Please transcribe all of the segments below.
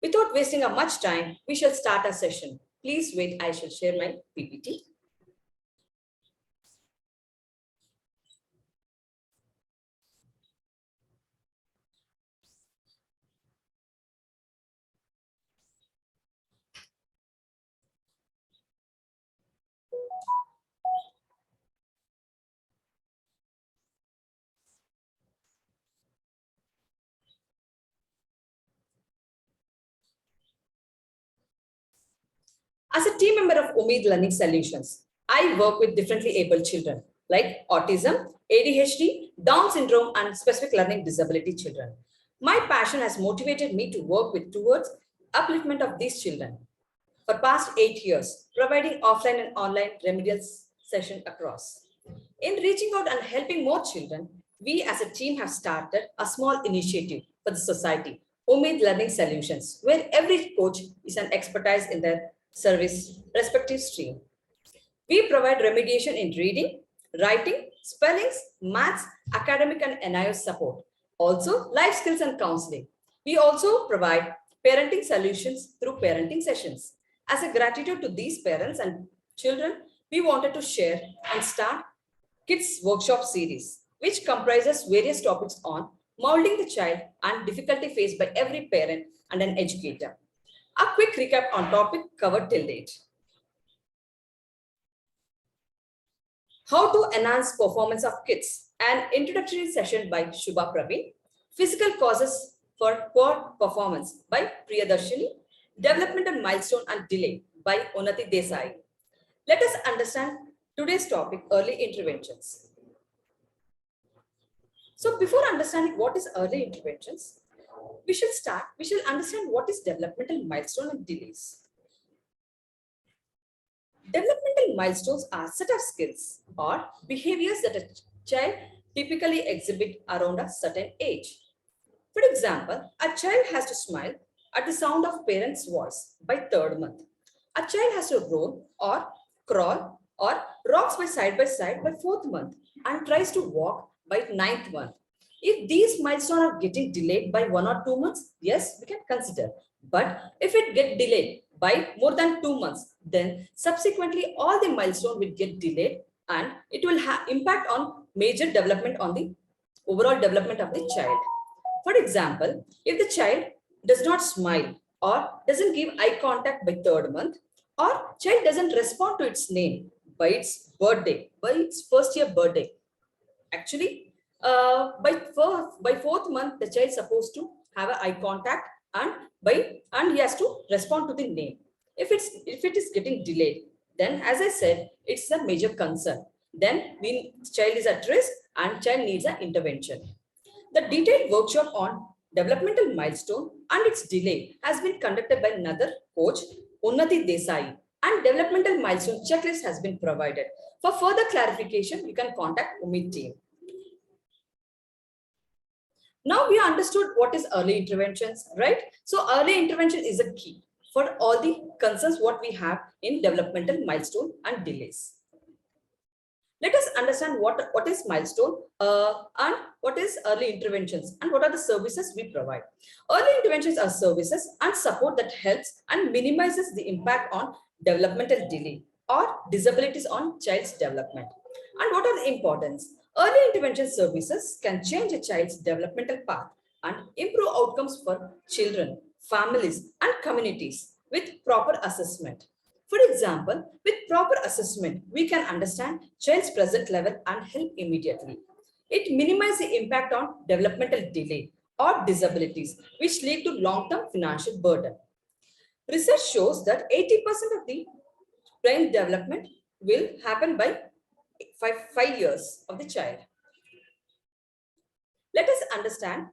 Without wasting much time, we shall start our session. Please wait, I shall share my PPT. As a team member of Umeed Learning Solutions, I work with differently abled children like autism, ADHD, Down syndrome, and specific learning disability children. My passion has motivated me to work towards upliftment of these children for past 8 years, providing offline and online remedial session across. In reaching out and helping more children, we as a team have started a small initiative for the society, Umeed Learning Solutions, where every coach is an expertise in their service respective stream. We provide remediation in reading, writing, spellings, maths, academic and NIO support. Also, life skills and counseling. We also provide parenting solutions through parenting sessions. As a gratitude to these parents and children, we wanted to share and start Kids Workshop Series, which comprises various topics on molding the child and difficulty faced by every parent and an educator. A quick recap on topic covered till date. How to enhance performance of kids, an introductory session by Shubha Praveen. Physical causes for poor performance by Priyadarshini. Developmental milestone and delay by Unnati Desai. Let us understand today's topic, early interventions. So before understanding what is early interventions, we shall understand what is developmental milestone and delays. Developmental milestones are set of skills or behaviors that a child typically exhibit around a certain age. For example, a child has to smile at the sound of parents' voice by 3rd month. A child has to roll or crawl or rocks by side by 4th month and tries to walk by 9th month. If these milestones are getting delayed by 1 or 2 months, yes, we can consider. But if it gets delayed by more than 2 months, then subsequently all the milestones will get delayed and it will have impact on major development on the overall development of the child. For example, if the child does not smile or doesn't give eye contact by 3rd month, or child doesn't respond to its name by its birthday, by its 1st year birthday. Actually, by 4th month, the child is supposed to have an eye contact and he has to respond to the name. If it is getting delayed, then as I said, it's a major concern. Then child is at risk and child needs an intervention. The detailed workshop on developmental milestone and its delay has been conducted by another coach, Unnati Desai, and developmental milestone checklist has been provided. For further clarification, you can contact Umeed team. Now we understood what is early interventions, right? So early intervention is a key for all the concerns what we have in developmental milestone and delays. Let us understand what is milestone and what is early interventions and what are the services we provide. Early interventions are services and support that helps and minimizes the impact on developmental delay or disabilities on child's development. And what are the importance? Early intervention services can change a child's developmental path and improve outcomes for children, families, and communities with proper assessment. For example, with proper assessment, we can understand child's present level and help immediately. It minimizes the impact on developmental delay or disabilities, which lead to long-term financial burden. Research shows that 80% of the brain development will happen by 5 years of the child. Let us understand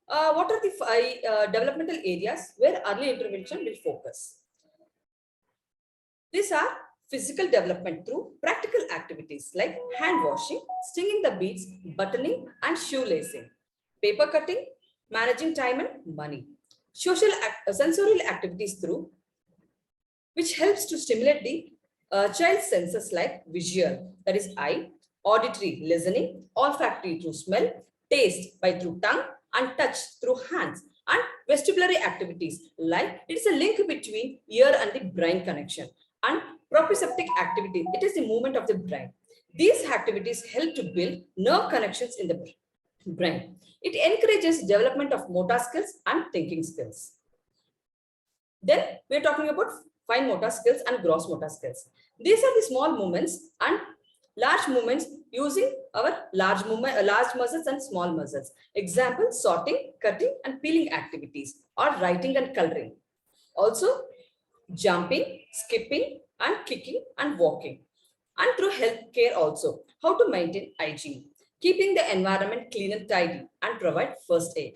what are the 5 developmental areas where early intervention will focus. These are physical development through practical activities like hand washing, stinging the beads, buttoning, and shoelacing, paper cutting, managing time and money. Sensorial activities through which helps to stimulate the child's senses like visual, that is eye, auditory, listening, olfactory through smell, taste by through tongue, and touch through hands, and vestibulary activities, like it is a link between ear and the brain connection. And proprioceptive activity, it is the movement of the brain. These activities help to build nerve connections in the brain. It encourages development of motor skills and thinking skills. Then we're talking about fine motor skills and gross motor skills. These are the small movements and large movements using our large muscles and small muscles. Example, sorting, cutting and peeling activities, or writing and coloring. Also, jumping, skipping and kicking and walking. And through healthcare also, how to maintain hygiene, keeping the environment clean and tidy, and provide first aid.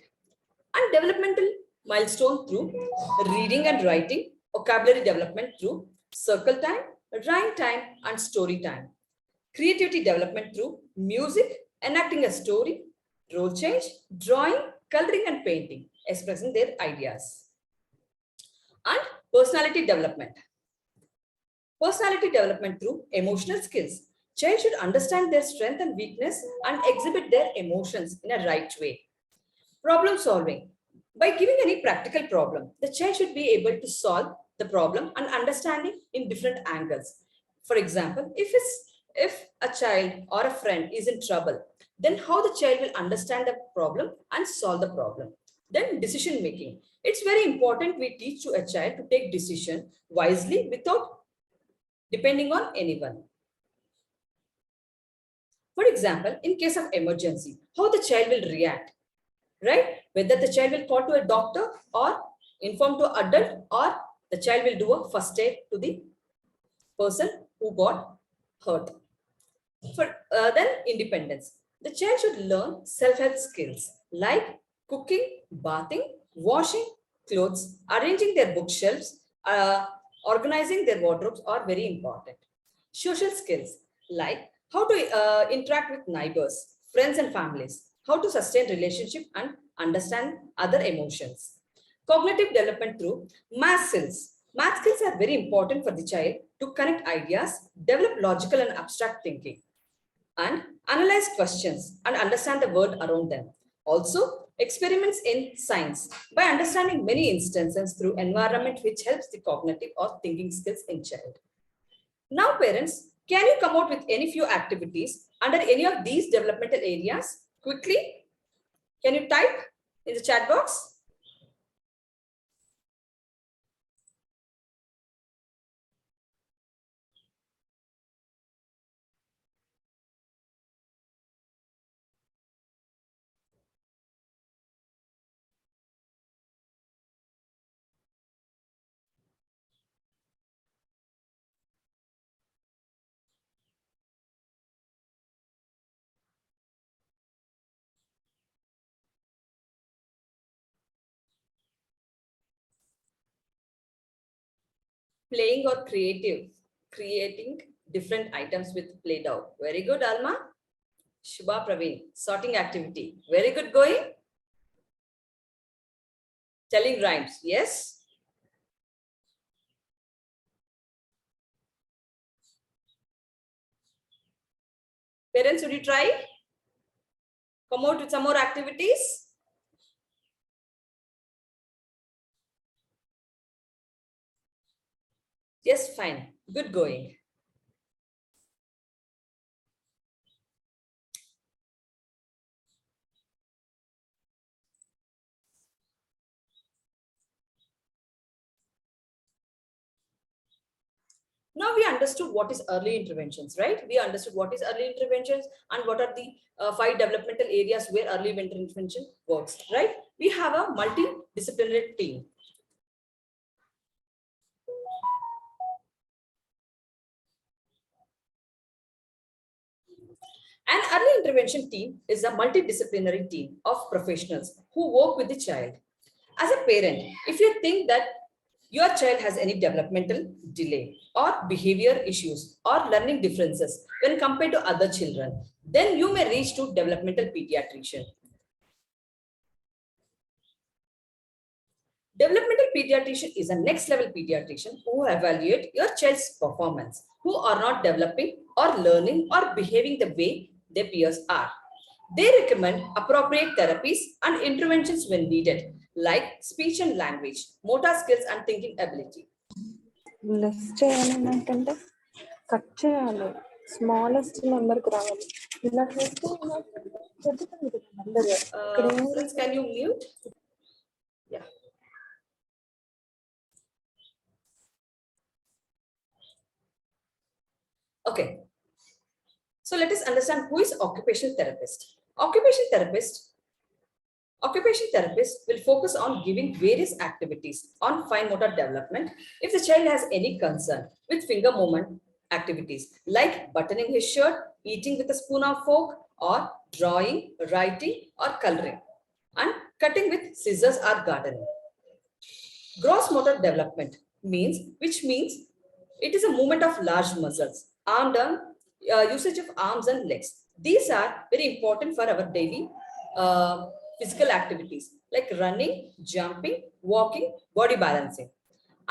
And developmental milestone through reading and writing, vocabulary development through circle time, rhyme time, and story time. Creativity development through music, enacting a story, role change, drawing, coloring, and painting, expressing their ideas. And personality development. Personality development through emotional skills. Child should understand their strength and weakness and exhibit their emotions in a right way. Problem solving. By giving any practical problem, the child should be able to solve the problem and understanding in different angles. For example, if a child or a friend is in trouble, then how the child will understand the problem and solve the problem. Then decision making. It's very important we teach to a child to take decision wisely without depending on anyone. For example, in case of emergency, how the child will react, right? Whether the child will call to a doctor or inform to an adult, or the child will do a first aid to the person who got hurt. Then independence. The child should learn self-help skills like cooking, bathing, washing clothes, arranging their bookshelves, organizing their wardrobes are very important. Social skills like how to interact with neighbors, friends and families, how to sustain relationship and understand other emotions. Cognitive development through math skills. Math skills are very important for the child to connect ideas, develop logical and abstract thinking, and analyze questions and understand the world around them. Also, experiments in science by understanding many instances through environment, which helps the cognitive or thinking skills in child. Now, parents, can you come out with any few activities under any of these developmental areas quickly? Can you type in the chat box? Playing or creating different items with Play-Doh. Very good, Alma. Shubha Praveen, sorting activity. Very good going. Telling rhymes. Yes. Parents, would you try? Come out with some more activities. Yes, fine. Good going. Now we understood what is early interventions, right? We understood what is early interventions and what are the 5 developmental areas where early intervention works, right? We have a multidisciplinary team. An early intervention team is a multidisciplinary team of professionals who work with the child. As a parent, if you think that your child has any developmental delay or behavior issues or learning differences when compared to other children, then you may reach to developmental pediatrician. Developmental pediatrician is a next level pediatrician who evaluate your child's performance, who are not developing or learning or behaving the way their peers are. They recommend appropriate therapies and interventions when needed, like speech and language, motor skills, and thinking ability. Less చేయాలి అంటే cut చేయాలి, smallest నెంబర్కి రావాలి. ఇలా చేస్తే చెప్తుంది అందరూ. Friends, can you mute? Yeah. Okay. So let us understand who is occupational therapist. Occupational therapist will focus on giving various activities on fine motor development if the child has any concern with finger movement activities like buttoning his shirt, eating with a spoon or fork, or drawing, writing, or coloring, and cutting with scissors or gardening. Gross motor development which means it is a movement of large muscles, usage of arms and legs. These are very important for our daily physical activities like running, jumping, walking, body balancing,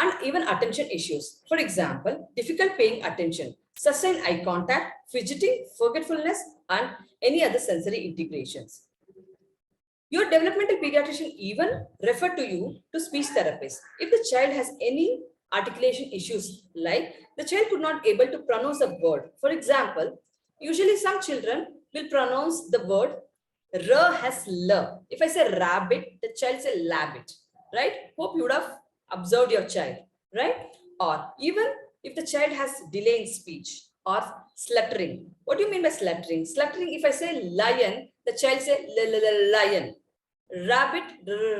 and even attention issues. For example, difficult paying attention, sustained eye contact, fidgeting, forgetfulness, and any other sensory integrations. Your developmental pediatrician even refer to you to speech therapist if the child has any articulation issues, like the child could not able to pronounce a word. For example, usually some children will pronounce the word R has L. If I say rabbit, the child say labbit, right? Hope you would have observed your child, right? Or even if the child has delay in speech or sluttering. What do you mean by sluttering? Sluttering, if I say lion, the child say lion. Rabbit,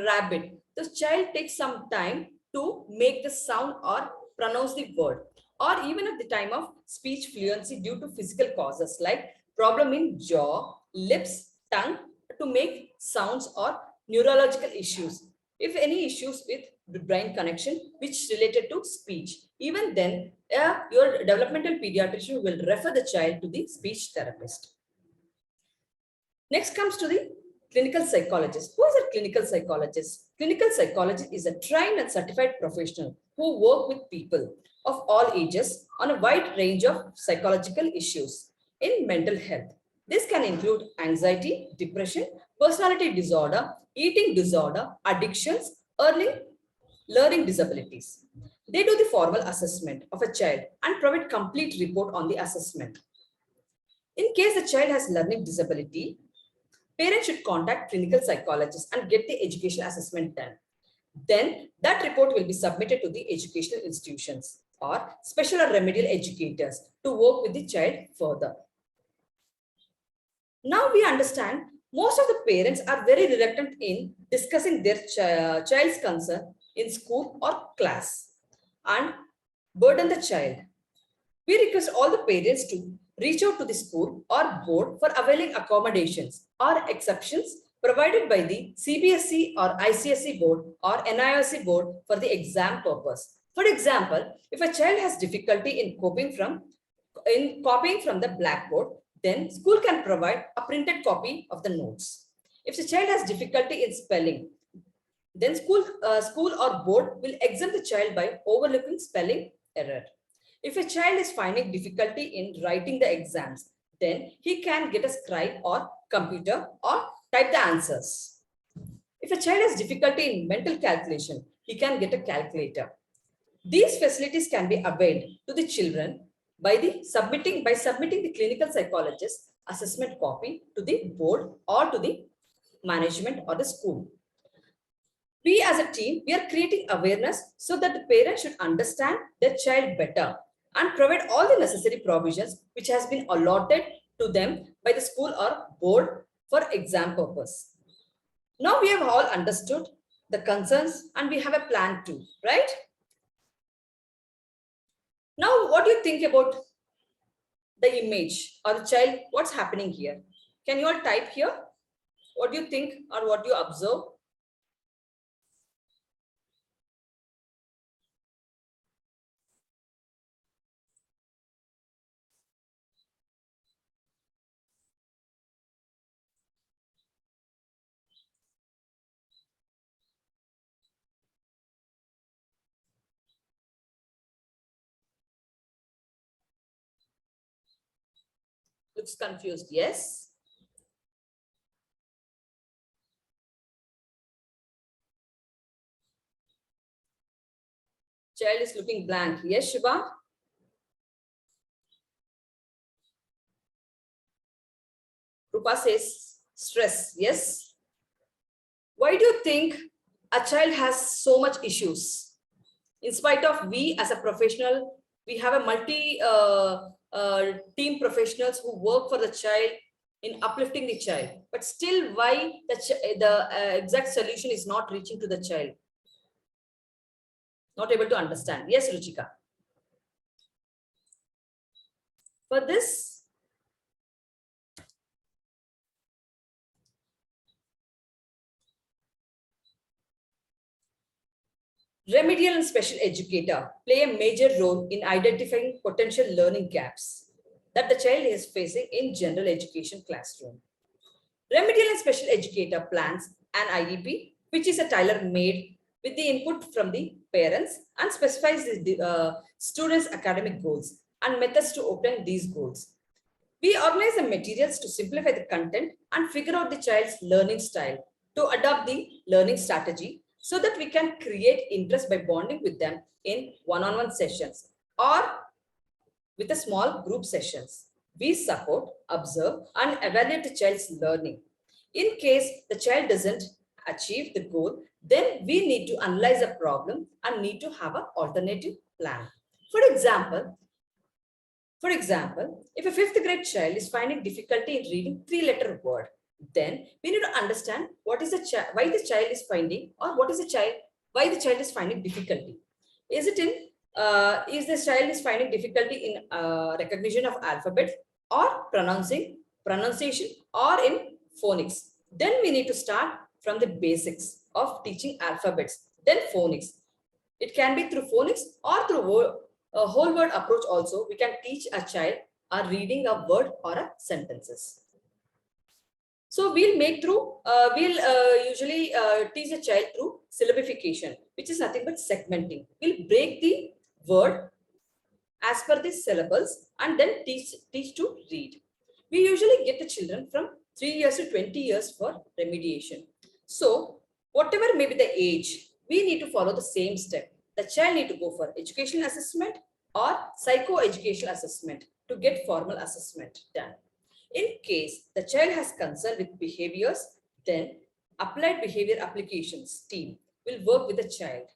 rabbit. The child takes some time to make the sound or pronounce the word. Or even at the time of speech fluency due to physical causes like problem in jaw, lips, tongue to make sounds, or neurological issues. If any issues with the brain connection which related to speech, even then your developmental pediatrician will refer the child to the speech therapist. Next comes to the clinical psychologist. Who is a clinical psychologist? Clinical psychologist is a trained and certified professional who work with people of all ages on a wide range of psychological issues in mental health. This can include anxiety, depression, personality disorder, eating disorder, addictions, learning disabilities. They do the formal assessment of a child and provide complete report on the assessment. In case the child has learning disability, parents should contact clinical psychologists and get the education assessment done. Then that report will be submitted to the educational institutions or special or remedial educators to work with the child further. Now we understand most of the parents are very reluctant in discussing their child's concern in school or class and burden the child. We request all the parents to reach out to the school or board for availing accommodations or exceptions provided by the CBSE or ICSE board or NIOC board for the exam purpose. For example, if a child has difficulty in copying from the blackboard, then school can provide a printed copy of the notes. If the child has difficulty in spelling, then school or board will exempt the child by overlooking spelling error. If a child is finding difficulty in writing the exams, then he can get a scribe or computer or type the answers. If a child has difficulty in mental calculation, he can get a calculator. These facilities can be availed to the children by submitting the clinical psychologist assessment copy to the board or to the management or the school. We as a team, we are creating awareness so that the parents should understand their child better and provide all the necessary provisions which has been allotted to them by the school or board for exam purpose. Now we have all understood the concerns and we have a plan too, right? Now, what do you think about the image or the child? What's happening here? Can you all type here? What do you think or what do you observe? Looks confused, yes? Child is looking blank. Yes, Shubha? Rupa says stress. Yes. Why do you think a child has so much issues? In spite of we as a professional, we have a multi team professionals who work for the child in uplifting the child. But still, why the exact solution is not reaching to the child? Not able to understand. Yes, Ruchika. For this, remedial and special educator play a major role in identifying potential learning gaps that the child is facing in general education classroom. Remedial and special educator plans an IEP, which is a tailor-made with the input from the parents and specifies the students' academic goals and methods to obtain these goals. We organize the materials to simplify the content and figure out the child's learning style to adopt the learning strategy so that we can create interest by bonding with them in one-on-one sessions or with a small group sessions. We support, observe, and evaluate the child's learning. In case the child doesn't achieve the goal, then we need to analyze the problem and need to have an alternative plan. For example, if a fifth grade child is finding difficulty in reading three-letter word, then we need to understand what is the why the child is finding, or why the child is finding difficulty. Is it in is this child is finding difficulty in recognition of alphabet or pronunciation or in phonics? Then we need to start from the basics of teaching alphabets, then phonics. It can be through phonics or through a whole word approach also. We can teach a child reading a word or a sentences. So we'll usually teach a child through syllabification, which is nothing but segmenting. We'll break the word as per the syllables and then teach to read. We usually get the children from 3 years to 20 years for remediation. So whatever may be the age, we need to follow the same step. The child need to go for educational assessment or psycho-educational assessment to get formal assessment done. In case the child has concern with behaviors, then applied behavior applications team will work with the child.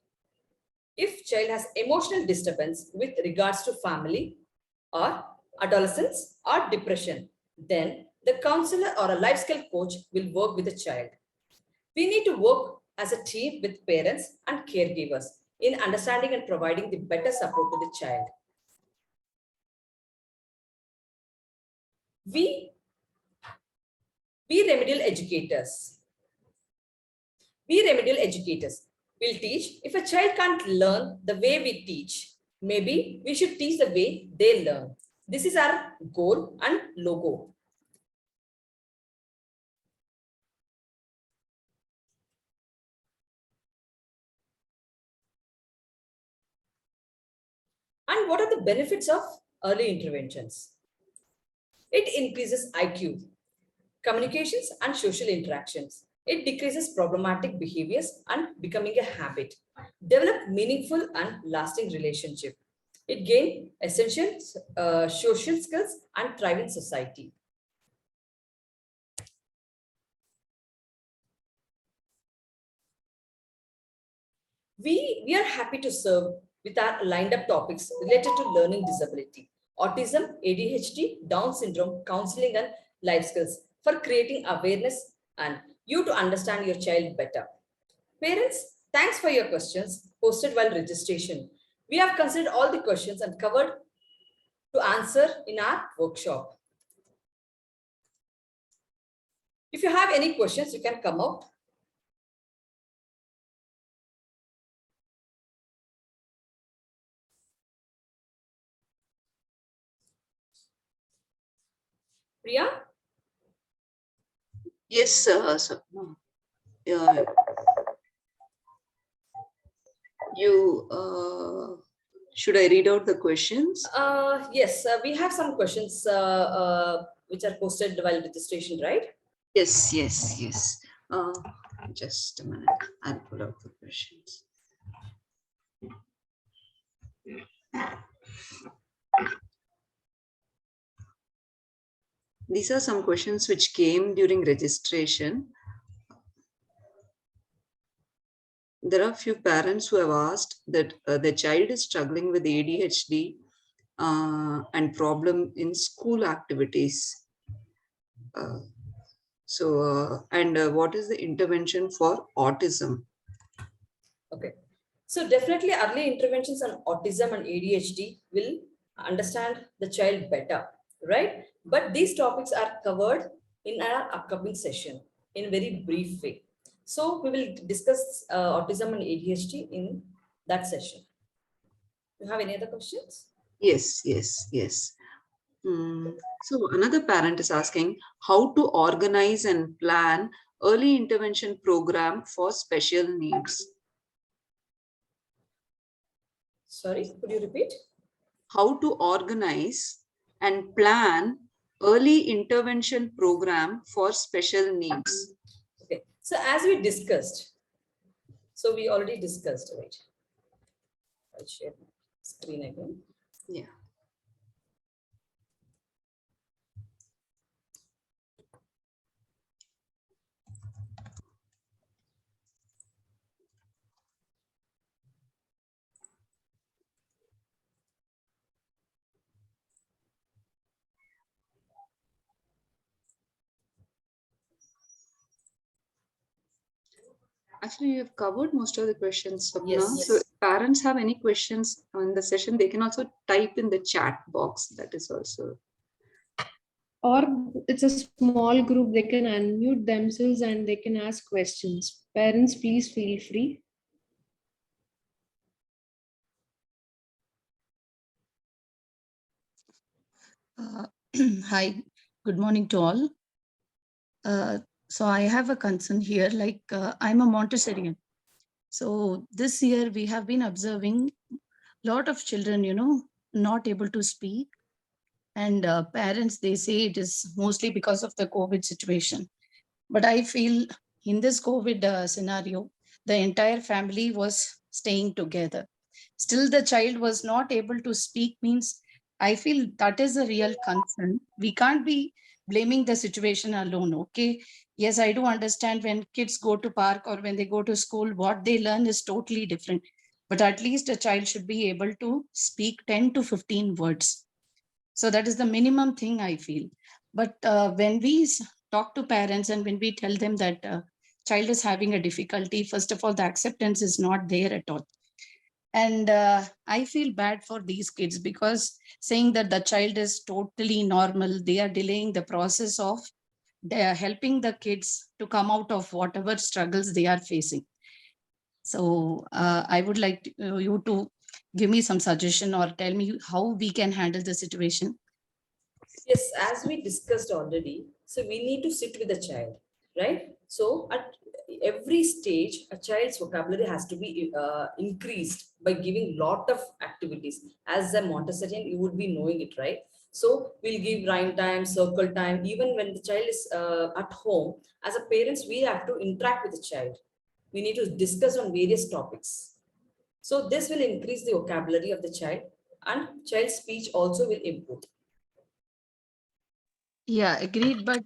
If child has emotional disturbance with regards to family or adolescence or depression, then the counselor or a life skill coach will work with the child. We need to work as a team with parents and caregivers in understanding and providing the better support to the child. We remedial educators will teach. If a child can't learn the way we teach, maybe we should teach the way they learn. This is our goal and logo. And what are the benefits of early interventions? It increases IQ, communications and social interactions. It decreases problematic behaviors and becoming a habit. Develop meaningful and lasting relationship. It gain essential social skills and thrive in society. We are happy to serve with our lined up topics related to learning disability, autism, ADHD, Down syndrome, counseling and life skills for creating awareness and you to understand your child better. Parents, thanks for your questions posted while registration. We have considered all the questions and covered to answer in our workshop. If you have any questions, you can come out. Priya? Yes, sir. Should I read out the questions? Yes, we have some questions which are posted while registration, right? Yes. Just a minute. I'll pull out the questions. These are some questions which came during registration. There are a few parents who have asked that their child is struggling with ADHD and problem in school activities. What is the intervention for autism? Okay. So definitely early interventions on autism and ADHD will understand the child better, right? But these topics are covered in our upcoming session in a very brief way. So we will discuss autism and ADHD in that session. You have any other questions? Yes. So another parent is asking how to organize and plan early intervention program for special needs. Sorry, could you repeat? How to organize and plan early intervention program for special needs. Okay. So as we discussed, so we already discussed, right? I'll share my screen again. Yeah. Actually, you have covered most of the questions, Swapna. Yes. So if parents have any questions on the session, they can also type in the chat box. That is also. Or it's a small group, they can unmute themselves and they can ask questions. Parents, please feel free. Hi, good morning to all. So I have a concern here, I'm a Montessorian. So this year we have been observing a lot of children, not able to speak. And parents, they say it is mostly because of the COVID situation. But I feel in this COVID scenario, the entire family was staying together. Still, the child was not able to speak means I feel that is a real concern. We can't be blaming the situation alone, okay? Yes, I do understand when kids go to park or when they go to school, what they learn is totally different. But at least a child should be able to speak 10 to 15 words. So that is the minimum thing I feel. But when we talk to parents and when we tell them that child is having a difficulty, first of all, the acceptance is not there at all. And I feel bad for these kids because saying that the child is totally normal, they are delaying the process of helping the kids to come out of whatever struggles they are facing. So I would like you to give me some suggestion or tell me how we can handle the situation. Yes, as we discussed already, so we need to sit with the child, right? So at every stage, a child's vocabulary has to be increased by giving lot of activities. As a Montessorian, you would be knowing it, right? So we'll give rhyme time, circle time. Even when the child is at home, as a parents, we have to interact with the child. We need to discuss on various topics. So this will increase the vocabulary of the child, and child's speech also will improve. Yeah, agreed. But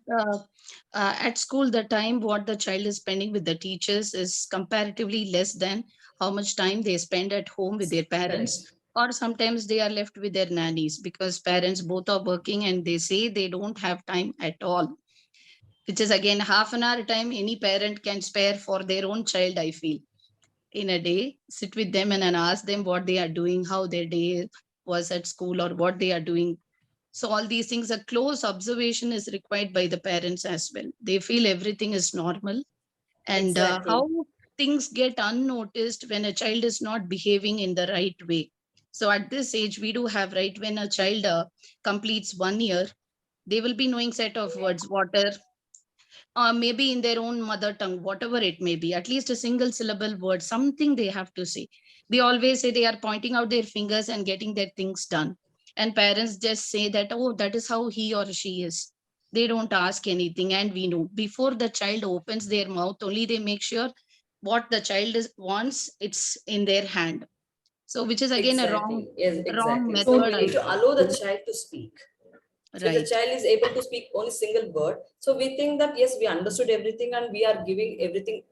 at school, the time what the child is spending with the teachers is comparatively less than how much time they spend at home with their parents. Correct. Or sometimes they are left with their nannies because parents both are working and they say they don't have time at all, which is again half an hour time any parent can spare for their own child, I feel. In a day, sit with them and ask them what they are doing, how their day was at school, or what they are doing. So all these things, a close observation is required by the parents as well. They feel everything is normal. And Exactly. how things get unnoticed when a child is not behaving in the right way. So at this age, we do have, right, when a child completes 1 year, they will be knowing set of words, water, maybe in their own mother tongue, whatever it may be, at least a single syllable word, something they have to say. They always say they are pointing out their fingers and getting their things done. And parents just say that, oh, that is how he or she is. They don't ask anything. And we know before the child opens their mouth, only they make sure what the child wants, it's in their hand. So which is again a wrong, Yes, wrong exactly. method. So we I need to feel. allow the child to speak. So if the Right. child is able to speak only single word, so we think that yes, we understood everything and we are giving everything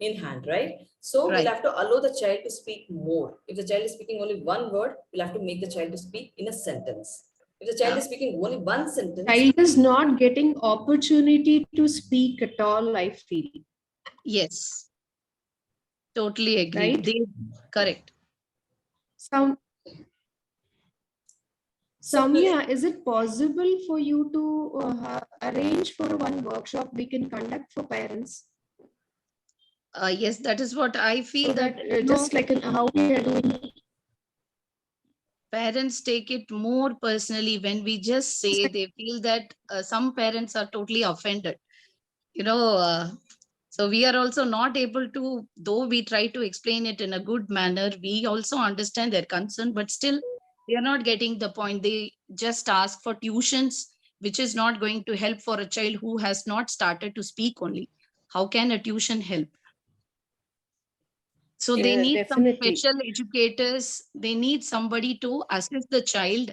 in hand, right? So we'll Right. have to allow the child to speak more. If the child is speaking only one word, we'll have to make the child to speak in a sentence. If the child is speaking only one sentence, Child is not getting opportunity to speak at all, I feel. Yes. Totally agree. Right? Correct. Samya, is it possible for you to arrange for one workshop we can conduct for parents? Yes, that is what I feel So that, that just like how we are doing. Parents take it more personally when we just say. They feel that some parents are totally offended. So we are also not able to, though we try to explain it in a good manner, we also understand their concern, but still they are not getting the point. They just ask for tuitions, which is not going to help for a child who has not started to speak only. How can a tuition help? So they Yeah, need some definitely. special educators. They need somebody to assist the child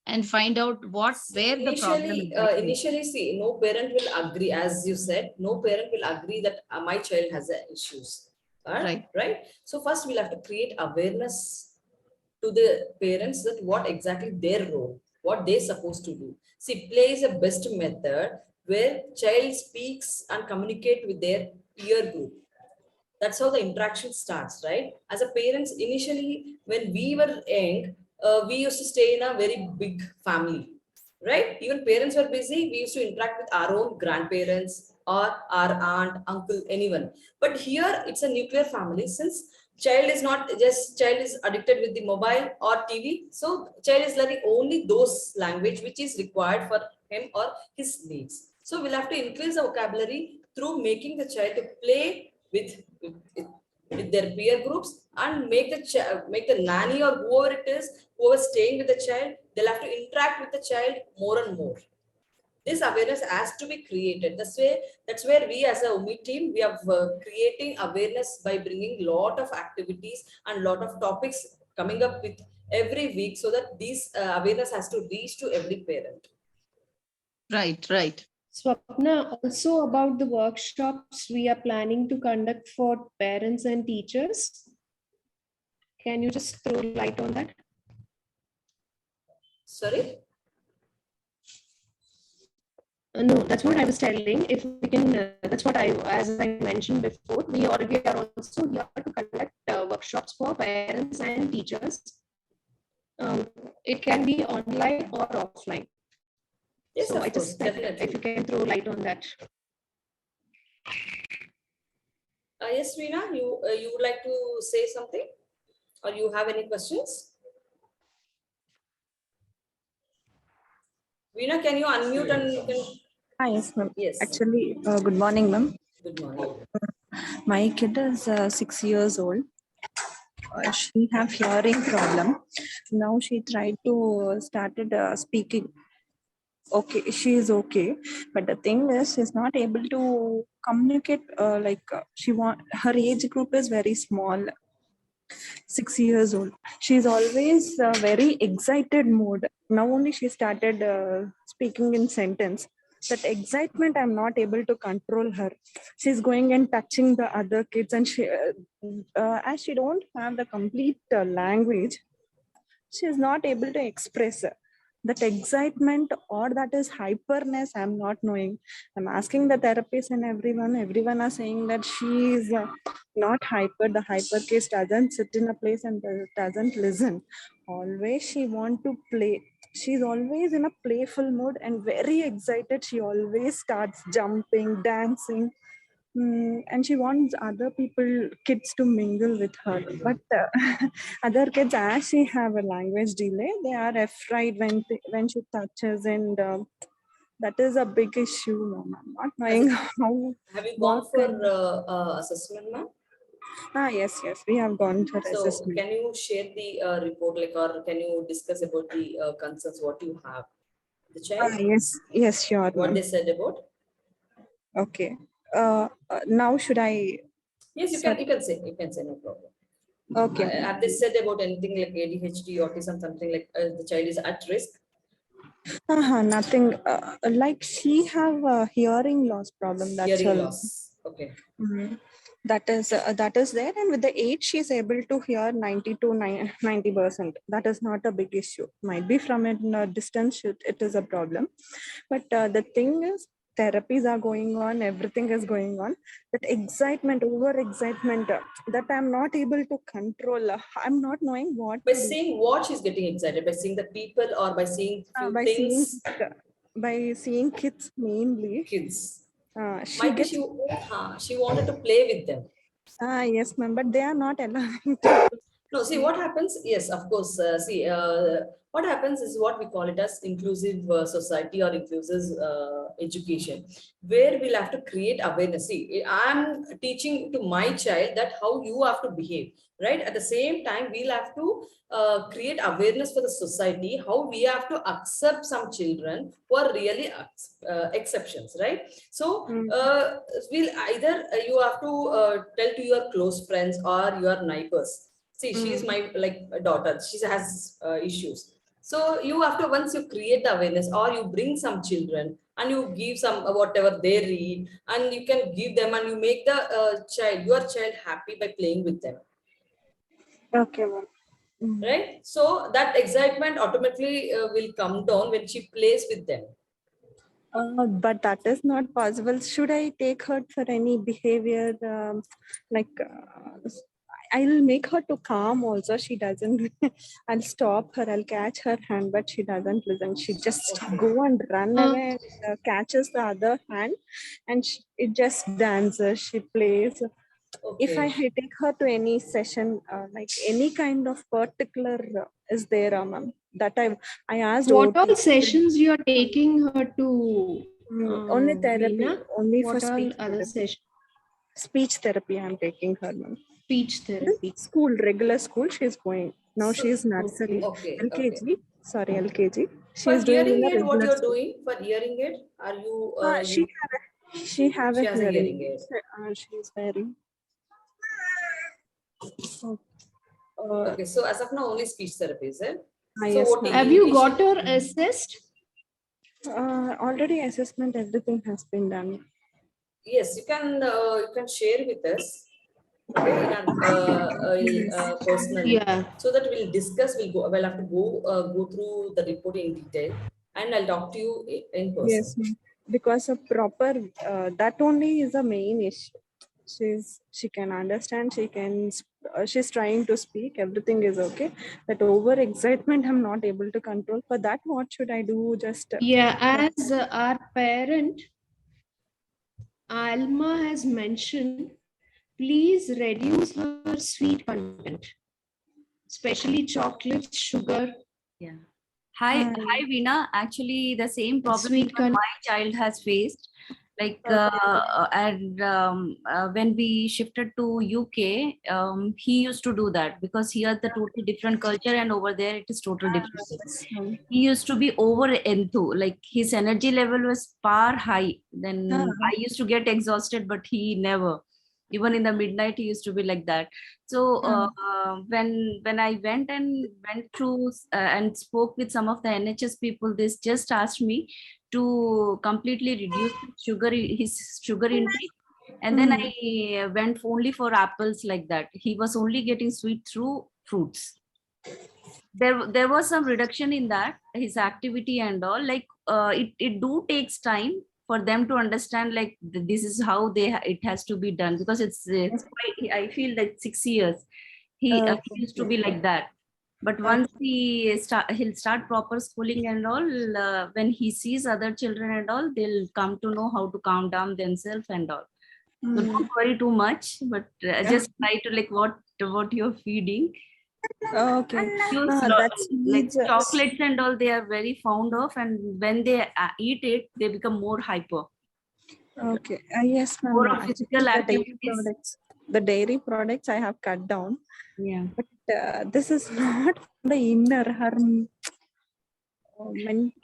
and find out where the problem exactly is. Initially, see, no parent will agree, as you said, no parent will agree that my child has issues. Right. Right? So first we'll have to create awareness to the parents that what exactly their role, what they're supposed to do. See, play is a best method where child speaks and communicate with their peer group. That's how the interaction starts, right? As a parents, initially when we were young, we used to stay in a very big family, right? Even parents were busy, we used to interact with our own grandparents or our aunt, uncle, anyone. But here it's a nuclear family. Since child is not just child is addicted with the mobile or TV, so child is learning only those language which is required for him or his needs. So we'll have to increase the vocabulary through making the child to play with their peer groups and make the nanny or whoever it is who is staying with the child, they'll have to interact with the child more and more. This awareness has to be created. That's where we as a UMI team, we are creating awareness by bringing lot of activities and lot of topics coming up with every week, so that this awareness has to reach to every parent. Right. Swapna, also about the workshops we are planning to conduct for parents and teachers. Can you just throw light on that? Sorry? No, that's what I was telling. If we can, that's what as I mentioned before, we are also here to conduct workshops for parents and teachers. It can be online or offline. Yes, So of I course, just definitely. if you can throw light on that. Yes, Veena, you would like to say something, or you have any questions? Veena, can you unmute and you can? Yes, ma'am. Yes. Actually, good morning, ma'am. Good morning. My kid is 6 years old. She have hearing problem. Now she tried to started speaking. Okay, she is okay, but the thing is, she's not able to communicate. She want, her age group is very small, 6 years old. She's always very excited mood. Now only she started speaking in sentence. That excitement, I'm not able to control her. She's going and touching the other kids, and as she don't have the complete language, she is not able to express that excitement, or that is hyperness. I'm not knowing. I'm asking the therapist and everyone are saying that she is not hyper. The hyper case doesn't sit in a place and doesn't listen. Always she want to play. She's always in a playful mood and very excited. She always starts jumping, dancing. And she wants other kids to mingle with her, but other kids, as she have a language delay, they are afraid when she touches, and that is a big issue, ma'am. I'm not knowing how. Have you What gone for can? assessment, ma'am? Yes, we have gone for So assessment. can you share the report, like, or can you discuss about the concerns what you have? The child, Yes, sure, what ma'am. they said about? Okay. Now should I? Yes, you Sorry. can say, no problem. Okay. Have they said about anything like ADHD, autism, something like the child is at risk? Nothing. Like she have a hearing loss problem. That's Hearing all. loss. Okay. Mhm. That is there, and with the age she is able to hear 90 to 90%. That is not a big issue. Might be from a distance it is a problem, but the thing is therapies are going on, everything is going on. That excitement, over excitement, that I'm not able to control. I'm not knowing what By to do. seeing what she's getting excited, by seeing the people or by seeing few By seeing things, kids mainly. kids. She Might be gets she wanted to play with them. yes ma'am, but they are not allowing. No, see what happens. Yes, of course. What happens is what we call it as inclusive society or inclusive education, where we'll have to create awareness. See, I'm teaching to my child that how you have to behave, right? At the same time, we'll have to create awareness for the society, how we have to accept some children who are really exceptions, right? So we'll either you have to tell to your close friends or your neighbors. See, she is my like daughter. She has issues. So you have to, once you create the awareness, or you bring some children and you give some whatever they read, and you can give them, and you make the your child happy by playing with them, Okay, ma'am. right? So that excitement automatically will come down when she plays with them. But that is not possible. Should I take her for any behavior? Like, I'll make her to calm also. She doesn't. I'll stop her. I'll catch her hand, but she doesn't listen. She just Okay. go and run away, and, catches the other hand, and it just dances. She plays. If I Okay. take her to any session, like any kind of particular is there, ma'am, that I asked What OT. all sessions you are taking her to, Only therapy, Veena? only for What all speech other therapy. sessions? Speech therapy, I'm taking her, ma'am. Speech therapy. School, regular school, she's going. Now So, she's nursery, okay. LKG. Sorry, LKG. For She's doing in hearing a aid, what regular you're school. doing for hearing aid? Are you She have she a has a hearing. hearing aid. She's wearing. Okay, so as of now, only speech therapy, is it? So Yes, what ma'am. Have you got her assessed? Already assessment, everything has been done. Yes, you can share with us, okay, in personally, Yeah. so that we'll discuss. We'll have to go through the report in detail, and I'll talk to you in person. Yes, ma'am. Because a proper that only is the main issue. She can understand. She's trying to speak. Everything is okay. That over excitement, I'm not able to control. For that, what should I do? Just Yeah, as our parent, Alma has mentioned, please reduce her sweet content, especially chocolate, sugar, Yeah. Hi, Veena. Actually, the same problem sweet even content. my child has faced. Like, and when we shifted to UK, he used to do that because here the totally different culture, and over there it is totally different thing. He used to be over into, like his energy level was far high. Then I used to get exhausted, but he never. Even in the midnight, he used to be like that. So when I went through and spoke with some of the NHS people, they just asked me to completely reduce his sugar intake, and then I went only for apples like that. He was only getting sweet through fruits. There was some reduction in that his activity and all. Like it do takes time for them to understand like this is how it has to be done, because it's quite, I feel like 6 years he used to be like that. But once he'll start proper schooling and all, when he sees other children and all, they'll come to know how to calm down themselves and all. So don't worry too much, but just try to like what you're feeding. Okay. Use That's like needs. chocolates and all, they are very fond of, and when they eat it, they become more hyper. Okay. Yes, ma'am. More of Actually, physical activities. the dairy products I have cut down. Yeah. But this is not the inner her Yes,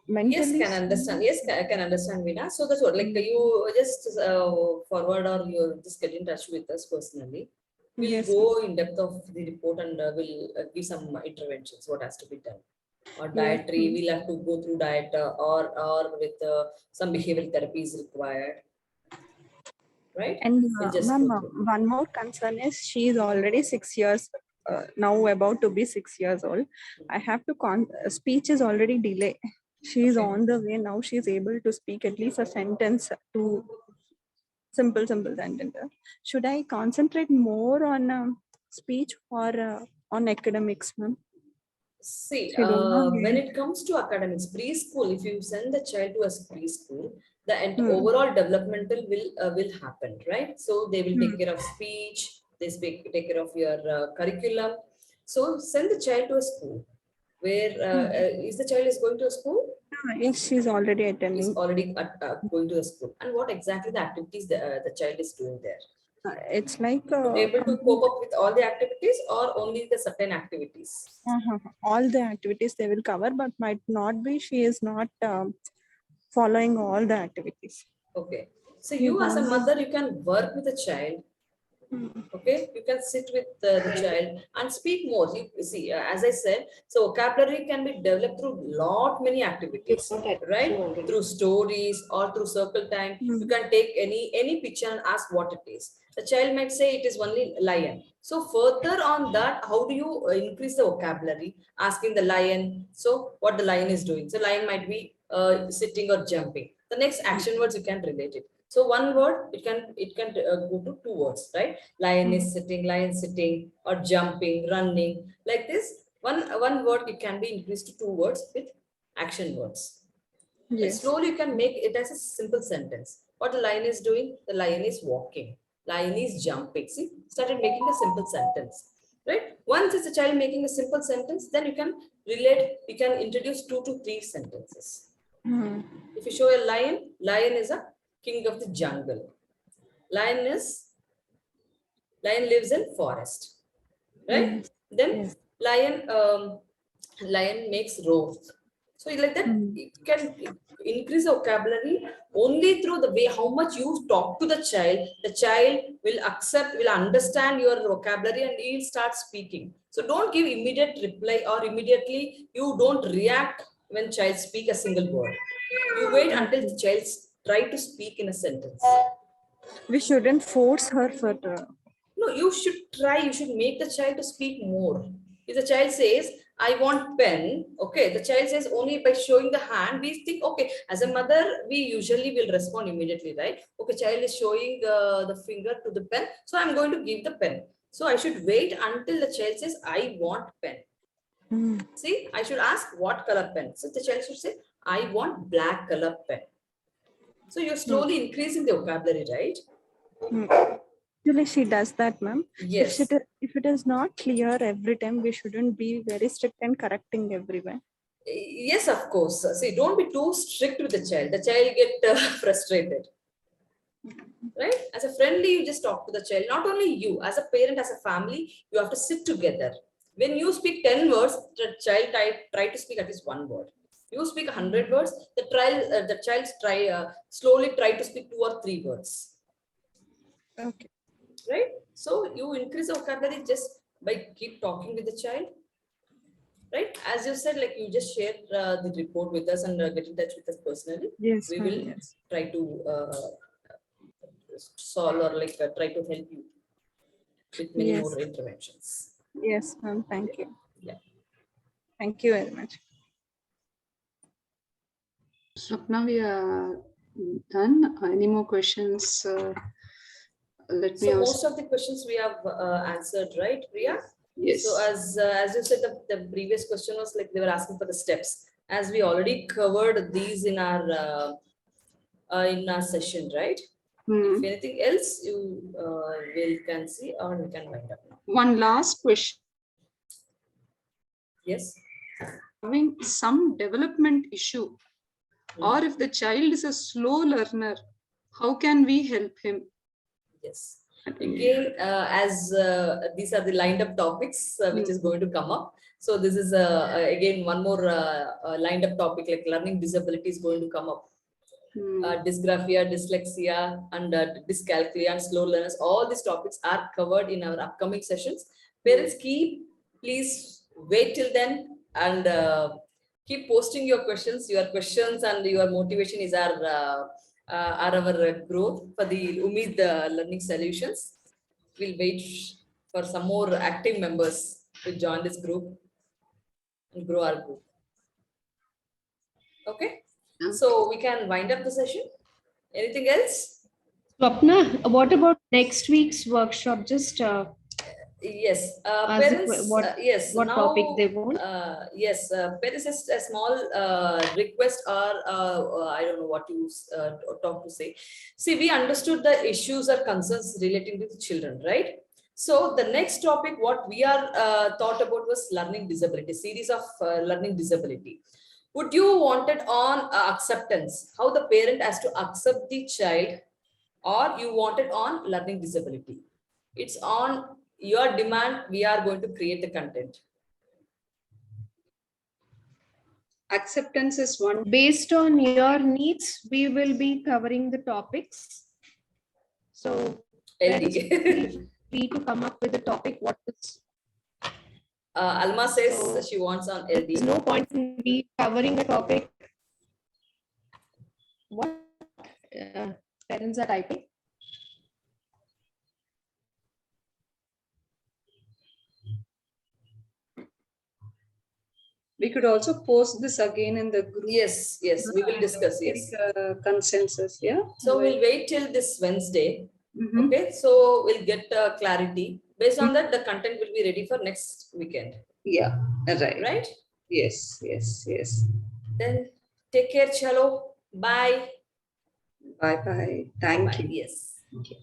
mentally. can understand. Yes, I can understand, Veena. So that's what, like you just forward or you just get in touch with us personally. We'll Yes. go in depth of the report and we'll give some interventions, what has to be done. Or dietary, we'll have to go through diet or with some behavioral therapy is required. Right? And We'll just ma'am, go through. one more concern is she is already 6 years, now about to be 6 years old. I have to speech is already delayed. She is Okay. on the way now. She is able to speak at least a sentence to simple sentence. Should I concentrate more on speech or on academics, ma'am? See, She did not when get. it comes to academics, preschool, if you send the child to a preschool, the Hmm. overall developmental will happen, right? So they will take Hmm. care of speech, take care of your curriculum. So send the child to a school where is the child is going to a school? Yes, she's already Is attending. already going to the school, and what exactly the activities the child is doing there? It's like Able to cope up with all the activities or only the certain activities? all the activities they will cover, but might not be she is not following all the activities. Okay. So She is you as a only. mother, you can work with a child. Okay, you can sit with the child and speak more. You see, as I said, so vocabulary can be developed through many activities, right? Through stories or through circle time. You can take any picture and ask what it is. The child might say it is only lion. So further on that, how do you increase the vocabulary? Asking the lion, so what the lion is doing. So lion might be sitting or jumping. The next action words you can relate it. So one word it can go to two words, right? Lion is sitting, lion sitting, or jumping, running, like this. One word it can be increased to two words with action words. Like Yes. slowly you can make it as a simple sentence. What the lion is doing? The lion is walking. Lion is jumping. See, started making a simple sentence. Right? Once it's a child making a simple sentence, then you can relate, you can introduce 2 to 3 sentences. If you show a lion, lion is a king of the jungle. Lion lives in forest, right? Then Yes. lion makes roars. So like that, it can increase the vocabulary only through the way how much you talk to the child. The child will accept, will understand your vocabulary, and he'll start speaking. So don't give immediate reply or immediately you don't react when child speak a single word. You wait until the child try to speak in a sentence. We shouldn't force her for the. No, you should try, you should make the child to speak more. If the child says, I want pen, okay, the child says only by showing the hand, we think, okay, as a mother, we usually will respond immediately, right? Okay, child is showing the finger to the pen, so I'm going to give the pen. So I should wait until the child says, I want pen. See, I should ask what color pen. So the child should say, I want black color pen. So you're slowly increasing the vocabulary, right? Actually, she does that, ma'am. Yes. If it is not clear every time, we shouldn't be very strict and correcting everywhere. Yes, of course. See, don't be too strict with the child. The child get frustrated. Right? As a friendly, you just talk to the child. Not only you, as a parent, as a family, you have to sit together. When you speak 10 words, the child try to speak at least one word. You speak 100 words, the child slowly try to speak 2 or 3 words. Okay. Right? So you increase the vocabulary just by keep talking with the child. Right? As you said, like you just share the report with us and get in touch with us personally. Yes, We ma'am, will yes. try to solve or like try to help you with many Yes. more interventions. Yes, ma'am. Thank you. Yeah. Thank you very much. Swapna, we are done. Any more questions? Let me So also. most of the questions we have answered, right, Priya? Yes. So as you said, the previous question was like they were asking for the steps. As we already covered these in our session, right? If anything else, you can see or we can wind up now. One last question. Yes. Having some development issue, or if the child is a slow learner, how can we help him? Yes. Again, as these are the lined up topics which is going to come up. So this is again one more lined up topic, like learning disability is going to come up. dysgraphia, dyslexia, and dyscalculia and slow learners. All these topics are covered in our upcoming sessions. Parents, please wait till then and keep posting your questions. Your questions and your motivation is our growth for the Umeed Learning Solutions. We'll wait for some more active members to join this group and grow our group. Okay, so we can wind up the session. Anything else? Swapna, what about next week's workshop? Just Yes, ask parents. Yes, what now, topic they want. Yes, parents, a small request, or I don't know what you talk to say. See, we understood the issues or concerns relating to the children, right? So the next topic, what we are thought about was learning disability, series of learning disability. Would you want it on acceptance, how the parent has to accept the child, or you want it on learning disability? It's on your demand. We are going to create the content. Acceptance is one. Based on your needs, we will be covering the topics. So LD. free to come up with a topic. What is Alma says So, she wants on LD. there's no point in me covering the topic. What parents are typing? We could also post this again in the group. Yes, we will discuss. Yes, Consensus. Yeah. So we'll wait till this Wednesday. Mhm. Okay, so we'll get clarity. Based on that, the content will be ready for next weekend. Yeah. Right. Right? Yes. Then take care, chalo. Bye. Bye. Thank you. Yes. Okay.